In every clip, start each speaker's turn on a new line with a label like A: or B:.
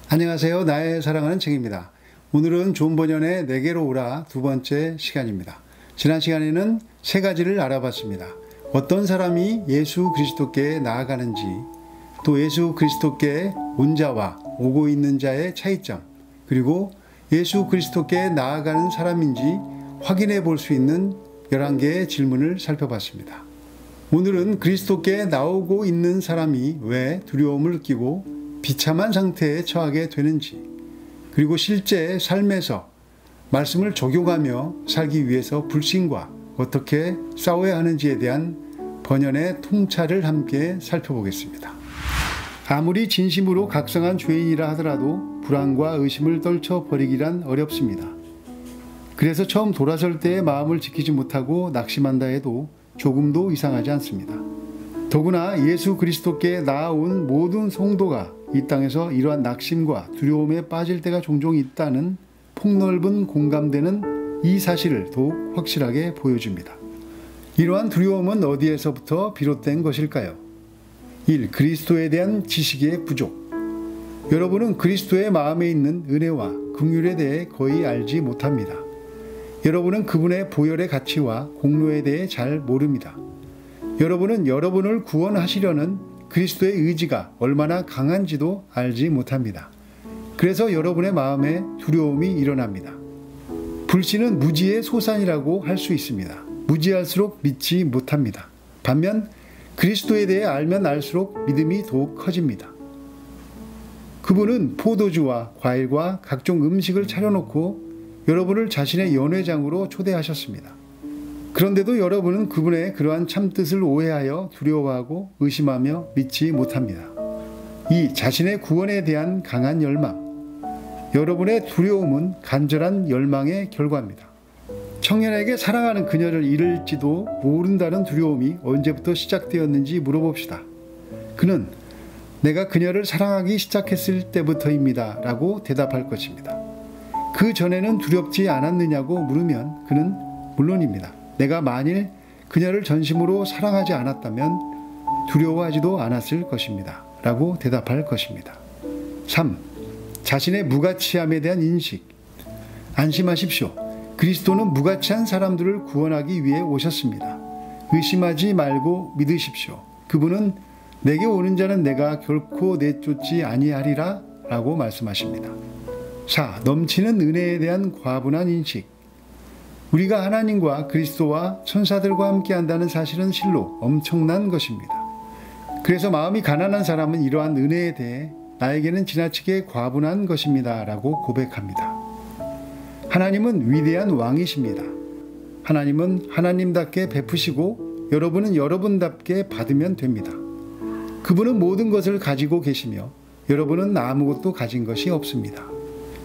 A: 안녕하세요. 나의 사랑하는 책입니다. 오늘은 존 버년의 내게로 오라 두 번째 시간입니다. 지난 시간에는 세 가지를 알아봤습니다. 어떤 사람이 예수 그리스도께 나아가는지, 또 예수 그리스도께 온 자와 오고 있는 자의 차이점, 그리고 예수 그리스도께 나아가는 사람인지 확인해 볼 수 있는 11개의 질문을 살펴봤습니다. 오늘은 그리스도께 나오고 있는 사람이 왜 두려움을 느끼고 비참한 상태에 처하게 되는지, 그리고 실제 삶에서 말씀을 적용하며 살기 위해서 불신과 어떻게 싸워야 하는지에 대한 번연의 통찰을 함께 살펴보겠습니다. 아무리 진심으로 각성한 죄인이라 하더라도 불안과 의심을 떨쳐버리기란 어렵습니다. 그래서 처음 돌아설 때의 마음을 지키지 못하고 낙심한다 해도 조금도 이상하지 않습니다. 더구나 예수 그리스도께 나아온 모든 성도가 이 땅에서 이러한 낙심과 두려움에 빠질 때가 종종 있다는 폭넓은 공감되는 이 사실을 더욱 확실하게 보여줍니다. 이러한 두려움은 어디에서부터 비롯된 것일까요? 1. 그리스도에 대한 지식의 부족. 여러분은 그리스도의 마음에 있는 은혜와 긍휼에 대해 거의 알지 못합니다. 여러분은 그분의 보혈의 가치와 공로에 대해 잘 모릅니다. 여러분은 여러분을 구원하시려는 그리스도의 의지가 얼마나 강한지도 알지 못합니다. 그래서 여러분의 마음에 두려움이 일어납니다. 불신은 무지의 소산이라고 할 수 있습니다. 무지할수록 믿지 못합니다. 반면 그리스도에 대해 알면 알수록 믿음이 더욱 커집니다. 그분은 포도주와 과일과 각종 음식을 차려놓고 여러분을 자신의 연회장으로 초대하셨습니다. 그런데도 여러분은 그분의 그러한 참뜻을 오해하여 두려워하고 의심하며 믿지 못합니다. 이 자신의 구원에 대한 강한 열망. 여러분의 두려움은 간절한 열망의 결과입니다. 청년에게 사랑하는 그녀를 잃을지도 모른다는 두려움이 언제부터 시작되었는지 물어봅시다. 그는 내가 그녀를 사랑하기 시작했을 때부터입니다 라고 대답할 것입니다. 그 전에는 두렵지 않았느냐고 물으면 그는 물론입니다. 내가 만일 그녀를 전심으로 사랑하지 않았다면 두려워하지도 않았을 것입니다. 라고 대답할 것입니다. 3. 자신의 무가치함에 대한 인식. 안심하십시오. 그리스도는 무가치한 사람들을 구원하기 위해 오셨습니다. 의심하지 말고 믿으십시오. 그분은 내게 오는 자는 내가 결코 내쫓지 아니하리라 라고 말씀하십니다. 4. 넘치는 은혜에 대한 과분한 인식. 우리가 하나님과 그리스도와 천사들과 함께 한다는 사실은 실로 엄청난 것입니다. 그래서 마음이 가난한 사람은 이러한 은혜에 대해 나에게는 지나치게 과분한 것입니다 라고 고백합니다. 하나님은 위대한 왕이십니다. 하나님은 하나님답게 베푸시고 여러분은 여러분답게 받으면 됩니다. 그분은 모든 것을 가지고 계시며 여러분은 아무것도 가진 것이 없습니다.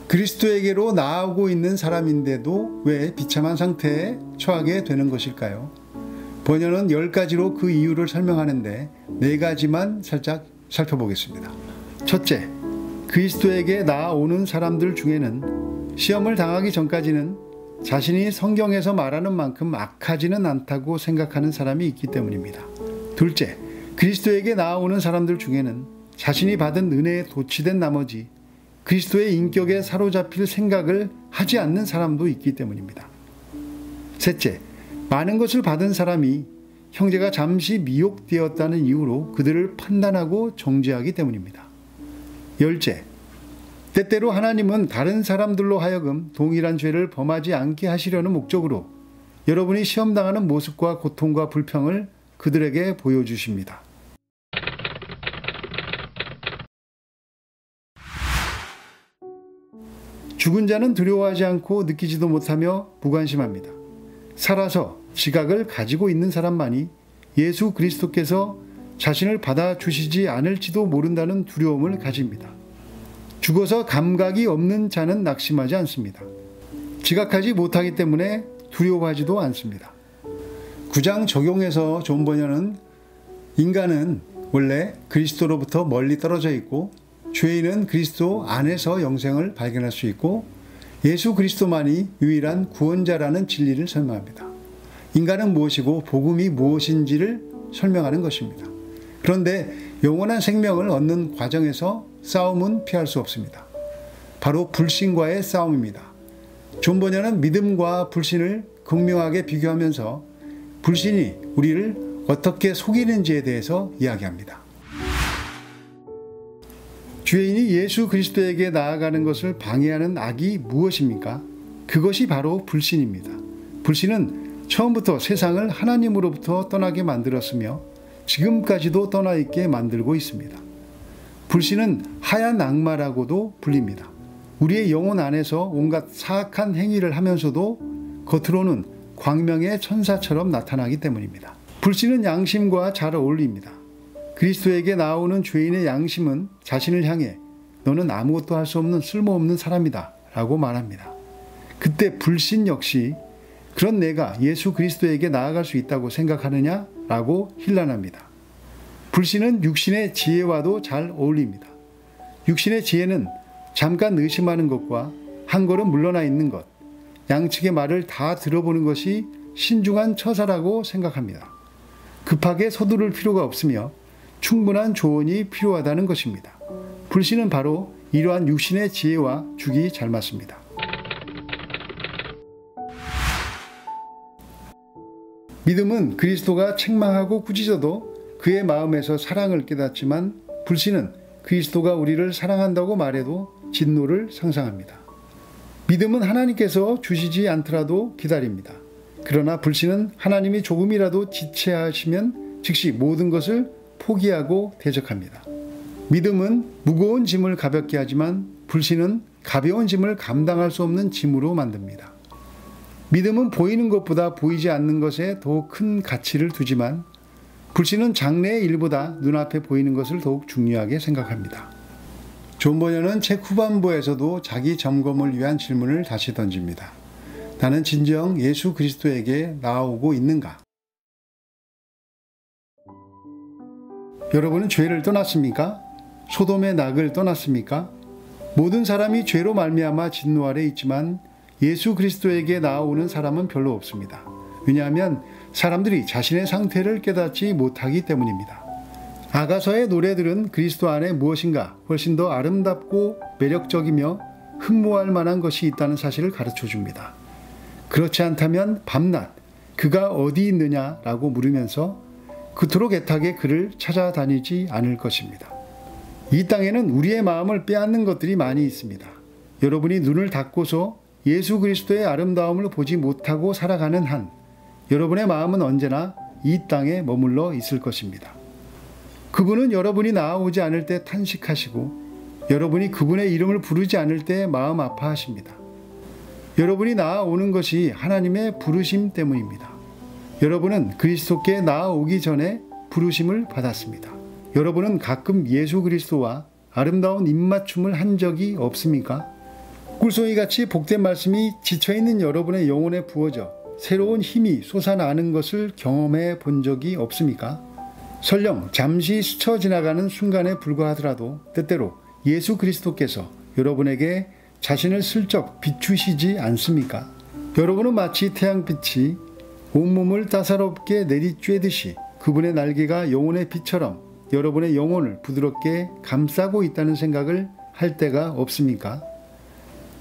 A: 그리스도에게로 나아오고 있는 사람인데도 왜 비참한 상태에 처하게 되는 것일까요? 번연은 10가지로 그 이유를 설명하는데 4가지만 살짝 살펴보겠습니다. 첫째, 그리스도에게 나아오는 사람들 중에는 시험을 당하기 전까지는 자신이 성경에서 말하는 만큼 악하지는 않다고 생각하는 사람이 있기 때문입니다. 둘째, 그리스도에게 나아오는 사람들 중에는 자신이 받은 은혜에 도취된 나머지 그리스도의 인격에 사로잡힐 생각을 하지 않는 사람도 있기 때문입니다. 셋째, 많은 것을 받은 사람이 형제가 잠시 미혹되었다는 이유로 그들을 판단하고 정죄하기 때문입니다. 열째, 때때로 하나님은 다른 사람들로 하여금 동일한 죄를 범하지 않게 하시려는 목적으로 여러분이 시험당하는 모습과 고통과 불평을 그들에게 보여주십니다. 죽은 자는 두려워하지 않고 느끼지도 못하며 무관심합니다. 살아서 지각을 가지고 있는 사람만이 예수 그리스도께서 자신을 받아주시지 않을지도 모른다는 두려움을 가집니다. 죽어서 감각이 없는 자는 낙심하지 않습니다. 지각하지 못하기 때문에 두려워하지도 않습니다. 9장 적용에서 존 버녀는 인간은 원래 그리스도로부터 멀리 떨어져 있고 죄인은 그리스도 안에서 영생을 발견할 수 있고 예수 그리스도만이 유일한 구원자라는 진리를 설명합니다. 인간은 무엇이고 복음이 무엇인지를 설명하는 것입니다. 그런데 영원한 생명을 얻는 과정에서 싸움은 피할 수 없습니다. 바로 불신과의 싸움입니다. 존 버녀는 믿음과 불신을 극명하게 비교하면서 불신이 우리를 어떻게 속이는지에 대해서 이야기합니다. 죄인이 예수 그리스도에게 나아가는 것을 방해하는 악이 무엇입니까? 그것이 바로 불신입니다. 불신은 처음부터 세상을 하나님으로부터 떠나게 만들었으며 지금까지도 떠나 있게 만들고 있습니다. 불신은 하얀 악마라고도 불립니다. 우리의 영혼 안에서 온갖 사악한 행위를 하면서도 겉으로는 광명의 천사처럼 나타나기 때문입니다. 불신은 양심과 잘 어울립니다. 그리스도에게 나오는 죄인의 양심은 자신을 향해 너는 아무것도 할 수 없는 쓸모없는 사람이다 라고 말합니다. 그때 불신 역시 그런 내가 예수 그리스도에게 나아갈 수 있다고 생각하느냐? 라고 힐난합니다. 불신은 육신의 지혜와도 잘 어울립니다. 육신의 지혜는 잠깐 의심하는 것과 한 걸음 물러나 있는 것, 양측의 말을 다 들어보는 것이 신중한 처사라고 생각합니다. 급하게 서두를 필요가 없으며 충분한 조언이 필요하다는 것입니다. 불신은 바로 이러한 육신의 지혜와 죽이 잘 맞습니다. 믿음은 그리스도가 책망하고 꾸짖어도 그의 마음에서 사랑을 깨닫지만 불신은 그리스도가 우리를 사랑한다고 말해도 진노를 상상합니다. 믿음은 하나님께서 주시지 않더라도 기다립니다. 그러나 불신은 하나님이 조금이라도 지체하시면 즉시 모든 것을 포기하고 대적합니다. 믿음은 무거운 짐을 가볍게 하지만 불신은 가벼운 짐을 감당할 수 없는 짐으로 만듭니다. 믿음은 보이는 것보다 보이지 않는 것에 더욱 큰 가치를 두지만 불신은 장래의 일보다 눈앞에 보이는 것을 더욱 중요하게 생각합니다. 존 버녀는 책 후반부에서도 자기 점검을 위한 질문을 다시 던집니다. 나는 진정 예수 그리스도에게 나아오고 있는가? 여러분은 죄를 떠났습니까? 소돔의 낙을 떠났습니까? 모든 사람이 죄로 말미암아 진노 아래 있지만 예수 그리스도에게 나아오는 사람은 별로 없습니다. 왜냐하면 사람들이 자신의 상태를 깨닫지 못하기 때문입니다. 아가서의 노래들은 그리스도 안에 무엇인가 훨씬 더 아름답고 매력적이며 흠모할 만한 것이 있다는 사실을 가르쳐 줍니다. 그렇지 않다면 밤낮 그가 어디 있느냐라고 물으면서 그토록 애타게 그를 찾아다니지 않을 것입니다. 이 땅에는 우리의 마음을 빼앗는 것들이 많이 있습니다. 여러분이 눈을 닫고서 예수 그리스도의 아름다움을 보지 못하고 살아가는 한 여러분의 마음은 언제나 이 땅에 머물러 있을 것입니다. 그분은 여러분이 나아오지 않을 때 탄식하시고 여러분이 그분의 이름을 부르지 않을 때 마음 아파하십니다. 여러분이 나아오는 것이 하나님의 부르심 때문입니다. 여러분은 그리스도께 나아오기 전에 부르심을 받았습니다. 여러분은 가끔 예수 그리스도와 아름다운 입맞춤을 한 적이 없습니까? 꿀송이같이 복된 말씀이 지쳐있는 여러분의 영혼에 부어져 새로운 힘이 솟아나는 것을 경험해 본 적이 없습니까? 설령 잠시 스쳐 지나가는 순간에 불과하더라도 때때로 예수 그리스도께서 여러분에게 자신을 슬쩍 비추시지 않습니까? 여러분은 마치 태양빛이 온몸을 따사롭게 내리쬐듯이 그분의 날개가 영혼의 빛처럼 여러분의 영혼을 부드럽게 감싸고 있다는 생각을 할 때가 없습니까?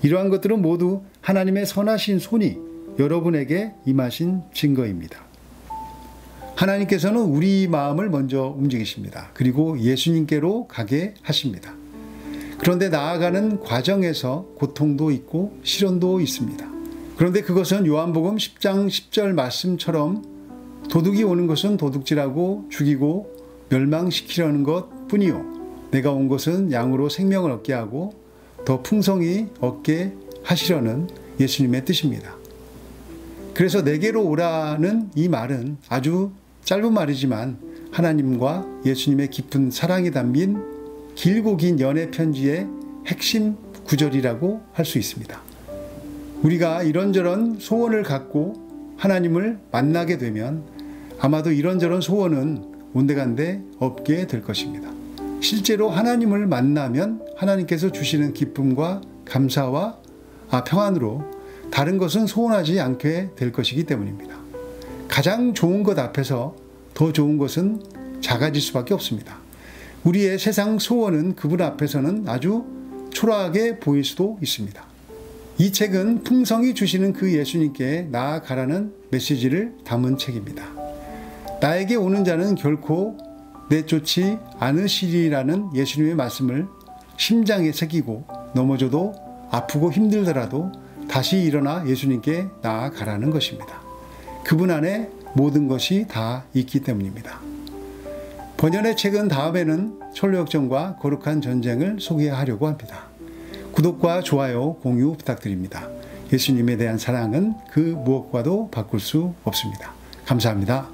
A: 이러한 것들은 모두 하나님의 선하신 손이 여러분에게 임하신 증거입니다. 하나님께서는 우리 마음을 먼저 움직이십니다. 그리고 예수님께로 가게 하십니다. 그런데 나아가는 과정에서 고통도 있고 시련도 있습니다. 그런데 그것은 요한복음 10장 10절 말씀처럼 도둑이 오는 것은 도둑질하고 죽이고 멸망시키려는 것 뿐이요 내가 온 것은 양으로 생명을 얻게 하고 더 풍성히 얻게 하시려는 예수님의 뜻입니다. 그래서 내게로 오라는 이 말은 아주 짧은 말이지만 하나님과 예수님의 깊은 사랑이 담긴 길고 긴 연애 편지의 핵심 구절이라고 할 수 있습니다. 우리가 이런저런 소원을 갖고 하나님을 만나게 되면 아마도 이런저런 소원은 온데간데 없게 될 것입니다. 실제로 하나님을 만나면 하나님께서 주시는 기쁨과 감사와 평안으로 다른 것은 소원하지 않게 될 것이기 때문입니다. 가장 좋은 것 앞에서 더 좋은 것은 작아질 수밖에 없습니다. 우리의 세상 소원은 그분 앞에서는 아주 초라하게 보일 수도 있습니다. 이 책은 풍성히 주시는 그 예수님께 나아가라는 메시지를 담은 책입니다. 나에게 오는 자는 결코 내쫓지 않으시리라는 예수님의 말씀을 심장에 새기고 넘어져도 아프고 힘들더라도 다시 일어나 예수님께 나아가라는 것입니다. 그분 안에 모든 것이 다 있기 때문입니다. 번연의 책은 다음에는 철로역정과 거룩한 전쟁을 소개하려고 합니다. 구독과 좋아요, 공유 부탁드립니다. 예수님에 대한 사랑은 그 무엇과도 바꿀 수 없습니다. 감사합니다.